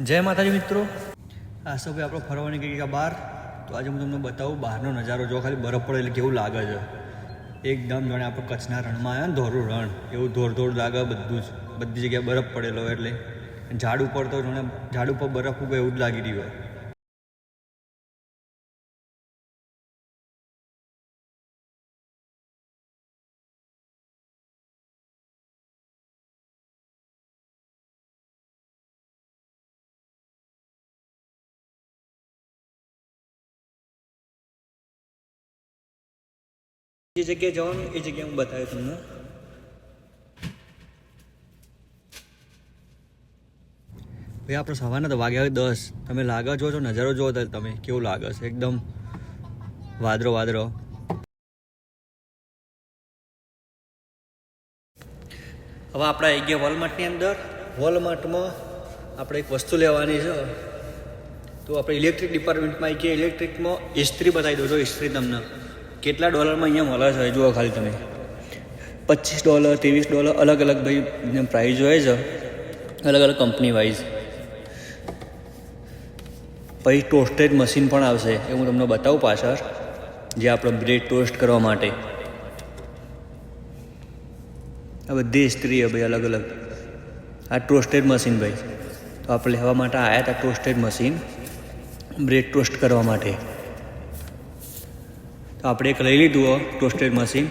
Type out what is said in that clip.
જય માતાજી મિત્રો, આ સૌ આપણે ફરવાની ગઈ બહાર. તો આજે હું તમને બતાવું બહારનો નજારો. જો ખાલી બરફ પડે એટલે કેવું લાગે છે. એકદમ જાણે આપણે કચ્છના રણમાં આવ્યા ને, ધોરું રણ એવું ધોળ લાગે. બધું જ બધી જગ્યાએ બરફ પડેલો એટલે ઝાડ ઉપર તો જાણે ઝાડ ઉપર બરફ ઉપર એવું જ લાગી રહ્યું. જે જગ્યાએ જવાનું એ જગ્યાએ હું બતાવ્યું તમને. ભાઈ આપણે સવારના તો વાગ્યા 10. તમે લાગે જો નજારો જોવો તો તમે કેવું લાગે છે. એકદમ વાદરો. હવે આપણે આવી ગયા વોલમાર્ટની અંદર. વોલમાર્ટમાં આપણે એક વસ્તુ લેવાની છે. તો આપણે ઇલેક્ટ્રિક ડિપાર્ટમેન્ટમાં આવી ગયા. ઇલેક્ટ્રિકમાં ઇસ્ત્રી બતાવી દો. જો ઇસ્ત્રી તમને કેટલા ડોલરમાં અહીંયા મળે છે જુઓ ખાલી તમે. $25, $23 અલગ અલગ ભાઈ પ્રાઇઝ હોય છે, અલગ અલગ કંપની વાઇઝ. પછી ટોસ્ટેડ મશીન પણ આવશે એ હું તમને બતાવું પાછળ, જે આપણે બ્રેડ ટોસ્ટ કરવા માટે. આ બધી ઇસ્ત્રી ભાઈ અલગ અલગ. આ ટોસ્ટેડ મશીન ભાઈ, તો આપણે લેવા માટે આવ્યા હતા ટોસ્ટેડ મશીન બ્રેડ ટોસ્ટ કરવા માટે. તો આપણે એક લઈ લીધું ટોસ્ટેડ મશીન.